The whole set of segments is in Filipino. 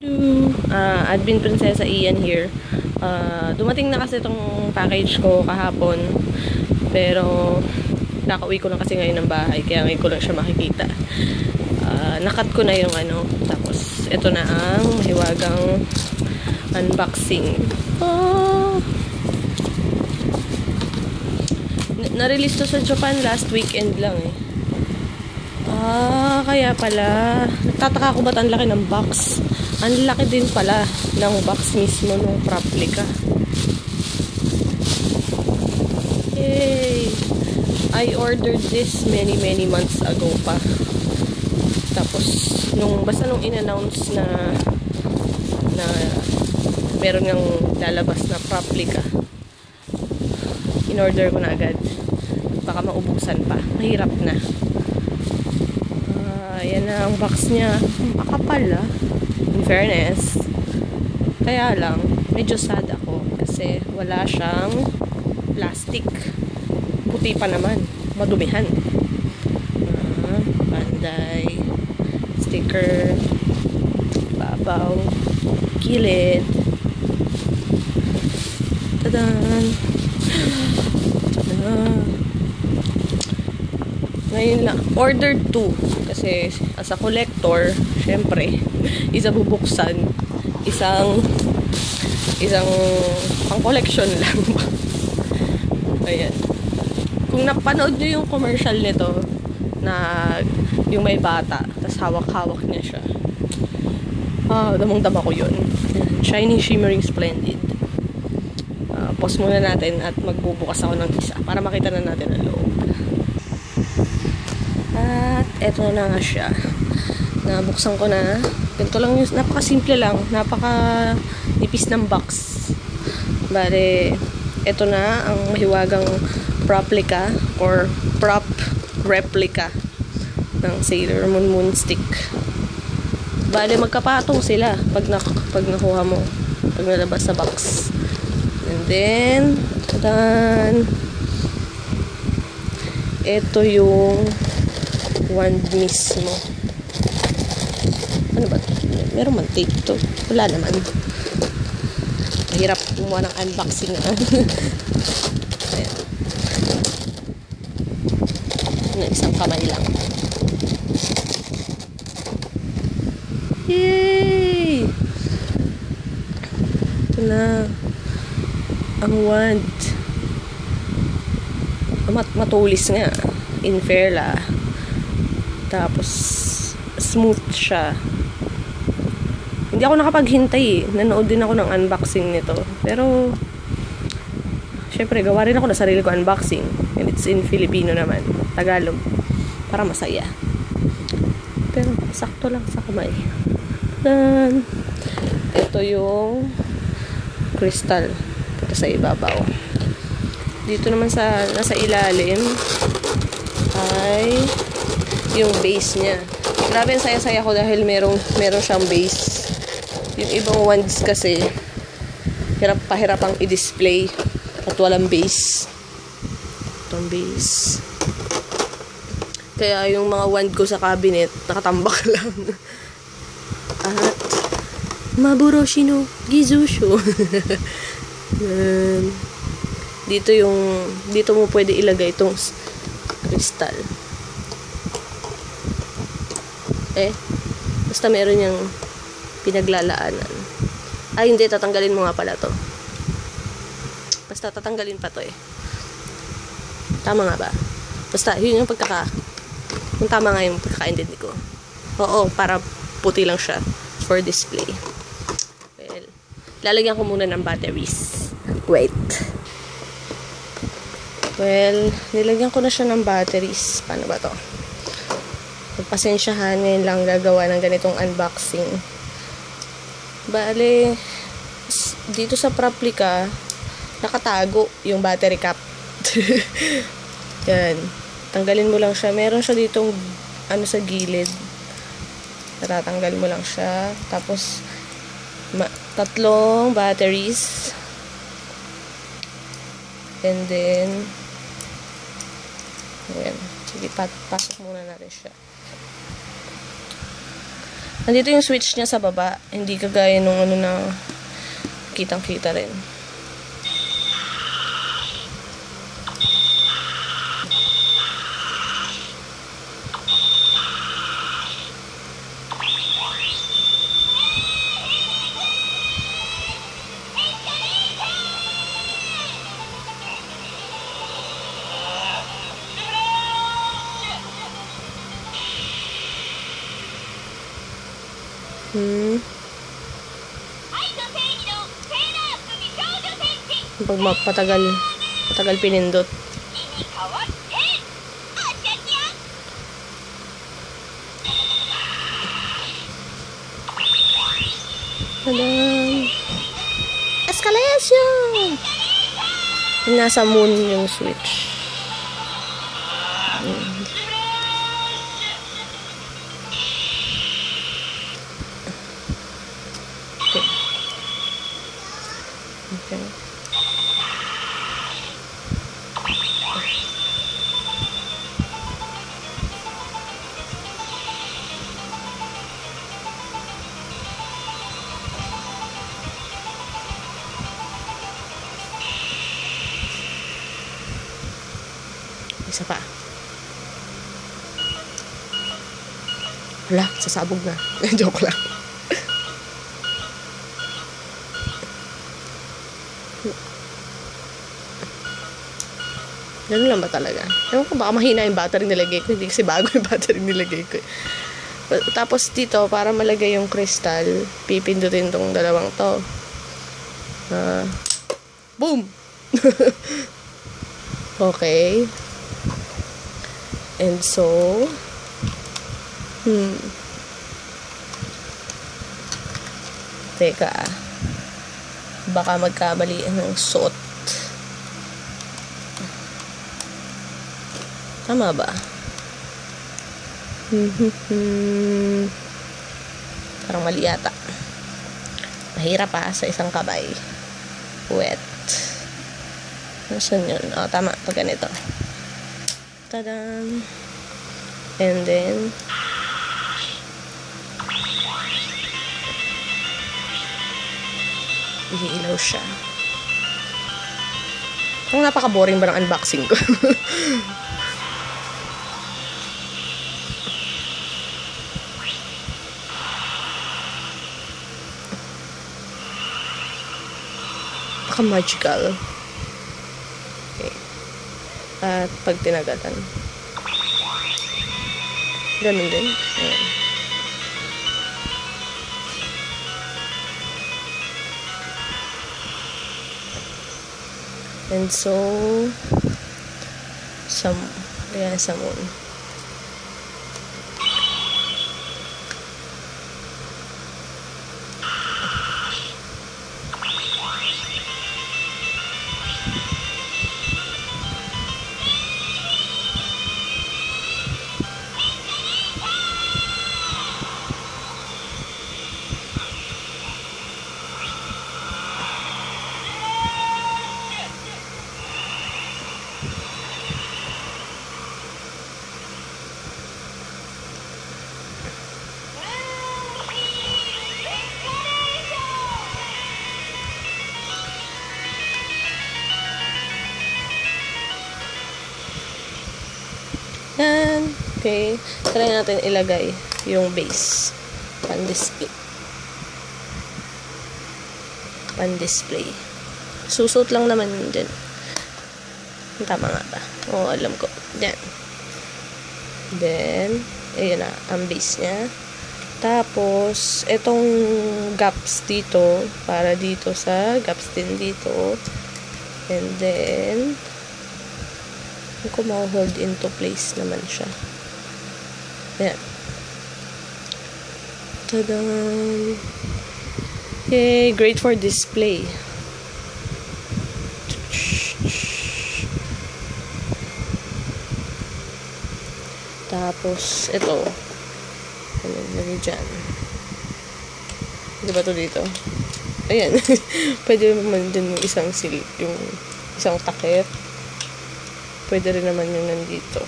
Admin Prinsesa Ian here. Dumating na kasi itong package ko kahapon. Pero nakauwi ko na kasi ngayon ng bahay. Kaya ngayon ko lang siya makikita. Nakat ko na yung ano. Tapos ito na ang mahiwagang unboxing. Na-release to sa Japan last weekend lang eh. Kaya pala. Nagtataka ko ba't ang laki ng box? Ang laki din pala ng box mismo ng Proplica. Yay! I ordered this many months ago pa. Tapos, basta nung in-announce na meron ng lalabas na Proplica, in-order ko na agad. Baka maubusan pa. Mahirap na. Yan na ang box niya. Makapal in fairness. Kaya lang, medyo sad ako kasi wala siyang plastic. Puti pa naman. Madumihan. Panday. Sticker. Babaw. Gilid. Tadan! Ngayon lang. Ordered 2. Kasi as a collector, syempre, isa bubuksan. Isang pang collection lang. Ayan. Kung napanood nyo yung commercial nito, na yung may bata, tas hawak-hawak niya siya. Damang-dama ko yun. Shiny, shimmering, splendid. Pause muna natin at magbubukas ako ng isa para makita na natin ang loob. At eto na nga siya. Nabuksan ko na. Ganito lang yung, napaka-simple lang. Napaka-nipis ng box. Bale, eto na ang mahiwagang Proplica or prop replica ng Sailor Moon Moonstick. Bale, magkapatong sila pag nakuha mo. Pag nalabas sa box. And then, tadan! Ito yung wand mismo. Ano ba ito? Meron man tape to. Wala naman. Mahirap gumawa ng unboxing. Ayan. Ng isang kamay lang. Yay! Ito na. Ang wand. Matulis nga. In fair la. Tapos, smooth siya. Hindi ako nakapaghintay eh. Nanood din ako ng unboxing nito. Pero, syempre, gawa rin ako na sarili ko unboxing. And it's in Filipino naman. Tagalog. Para masaya. Pero, sakto lang sa kamay. Then, ito yung crystal. Ito sa ibabaw. Dito naman nasa ilalim ay yung base niya. Grabe, saya-saya ko dahil meron siyang base. Yung ibang wands kasi pahirapang i-display at walang base. Itong base. Kaya yung mga wand ko sa cabinet nakatambak lang. At Maburoshi no Gizusho. Dito mo pwede ilagay itong crystal. Basta meron yung pinaglalaanan. Hindi, tatanggalin mo nga pala to. Basta tatanggalin pa to eh. Tama nga ba? Basta, yun yung kung tama nga yung pagkakaintindi ko. Oo, para puti lang siya for display. Well, lalagyan ko muna ng batteries. Wait. Well, nilagyan ko na siya ng batteries. Paano ba to? Pagpasensyahan, ngayon lang gagawa ng ganitong unboxing. Bale, dito sa Proplica, nakatago yung battery cap. Yan. Tanggalin mo lang siya. Meron siya ditong sa gilid. Tatanggal mo lang siya. Tapos, 3 batteries. And then, ayan. Sige, pasok muna natin siya. Nandito yung switch niya sa baba. Hindi kagaya nung ano na kitang-kita rin. Pag patagal pinindot. Tadam! Escalation! Nasa moon yung switch. Okay. Isa pa. Wala, sasabog na. Joke lang. Ganun lang ba talaga? Ewan ko, baka mahina yung battery nilagay ko. Hindi kasi bago yung battery nilagay ko. Tapos dito, para malagay yung crystal, pipindutin tong dalawang to. Boom! Okay. And so, teka, baka magkamali ng suot. Tama ba? Parang mali yata. Mahirap sa isang kamay. Wet. Nasaan yun? Oh, tama. Pag ganito. Tadam! And then, iilaw siya. Ang napaka-boring ba ng unboxing ko? Napaka-magical. Okay. At pag tinagatan, ganun din. Ayan. And so, ayan, sa moon. Yan. Okay. Try natin ilagay yung base. Pan-display. Susot lang naman yun dyan. Tama nga ba? Oo, alam ko. Yan. Then, ayun na. Ang base niya. Tapos, itong gaps dito. Para dito sa gaps din dito. And then, kung ma-hold into place naman siya. Ayan. Tadaan! Okay, great for display. Tapos, ito. Ano, lagay dyan. Diba ito dito? Ayan. Pwede naman din yung isang yung isang takip. Pwede rin naman yung nandito.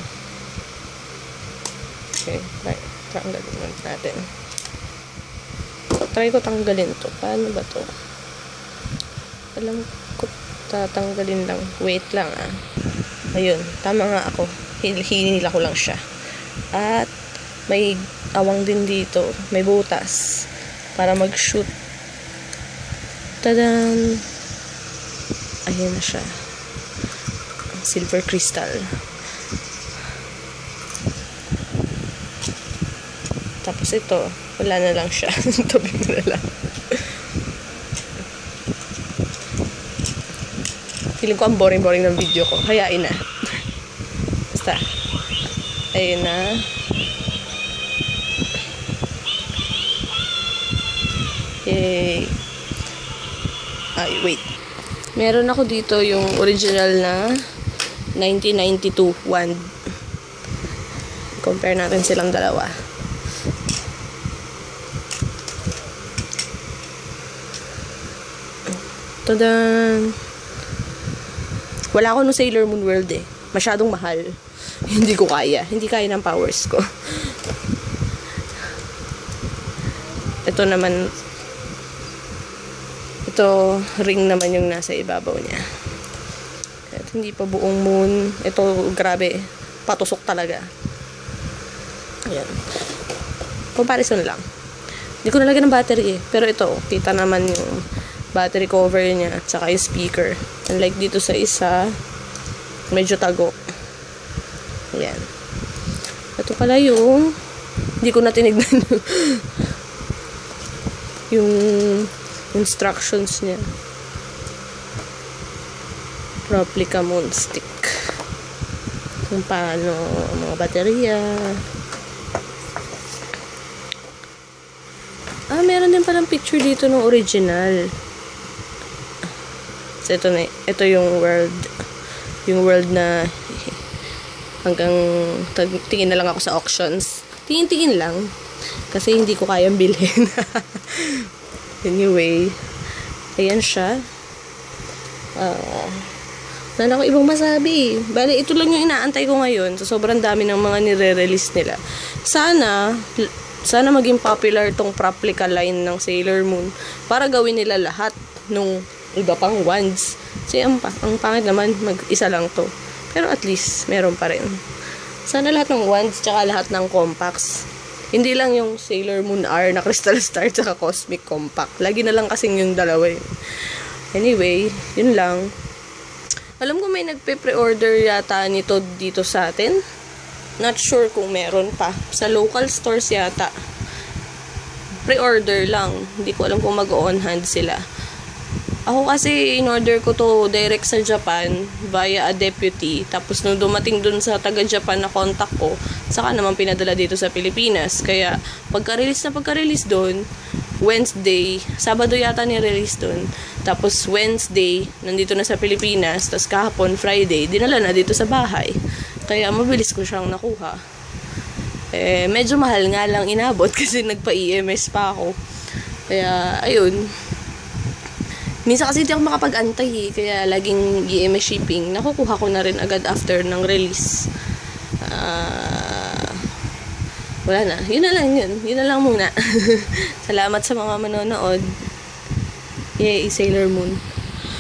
Okay, tanggalin naman natin. Try ko tanggalin to. Paano ba to? Alam ko tatanggalin lang. Wait lang ah. Ayun, tama nga ako. Hinila ko lang siya. At may awang din dito. May butas. Para mag-shoot. Tadan! Ayan na siya. Silver crystal. Tapos ito, wala na lang siya. Tabi mo na lang. Feeling ko ang boring-boring ng video ko. Hayain na. Basta. Ayun na. Yay. Ay, wait. Meron ako dito yung original na 1992 wand. Compare natin silang dalawa. Tadan! Wala ako no Sailor Moon World eh. Masyadong mahal. Hindi ko kaya. Hindi kaya ng powers ko. Ito naman, ito, ring naman yung nasa ibabaw niya. Ito, hindi pa buong moon. Ito, grabe. Patusok talaga. Ayan. Comparison lang. Hindi ko nalagyan ng battery eh. Pero ito, kita naman yung battery cover niya at saka yung speaker. Unlike dito sa isa, medyo tago. Ayan. Ito pala yung hindi ko na tinignan yung instructions niya. Replica moon stick. Kung paano mga baterya. Meron din palang picture dito ng original. So, ito yung world. Yung world na hanggang tingin na lang ako sa auctions. Tingin-tingin lang. Kasi hindi ko kayang bilhin. Anyway. Ayan siya. Wala na ako ibang masabi. Bale, ito lang yung inaantay ko ngayon. So, sobrang dami ng mga nire-release nila. Sana maging popular tong Praplica line ng Sailor Moon para gawin nila lahat nung iba pang wands. Kasi ang pangit naman, mag-isa lang to. Pero at least, meron pa rin. Sana lahat ng wands, tsaka lahat ng compacts. Hindi lang yung Sailor Moon R na Crystal Star, tsaka Cosmic Compact. Lagi na lang kasing yung dalawa yun. Anyway, yun lang. Alam ko may nagpe-pre-order yata nito dito sa atin. Not sure kung meron pa. Sa local stores yata. Pre-order lang. Hindi ko alam kung mag-on hand sila. Ako kasi in-order ko to direct sa Japan via a deputy. Tapos nung dumating dun sa taga-Japan na contact ko, saka naman pinadala dito sa Pilipinas. Kaya pagka-release dun, Wednesday, Sabado yata ni-release dun. Tapos Wednesday, nandito na sa Pilipinas. Tapos kahapon, Friday, dinala na dito sa bahay. Kaya mabilis ko siyang nakuha. Medyo mahal nga lang inabot kasi nagpa-EMS pa ako. Kaya, ayun. Minsan kasi hindi ako makapag-antay kaya laging EMS shipping. Nakukuha ko na rin agad after ng release. Wala na. Yun na lang yun. Yun na lang muna. Salamat sa mga manonood. Yay, Sailor Moon.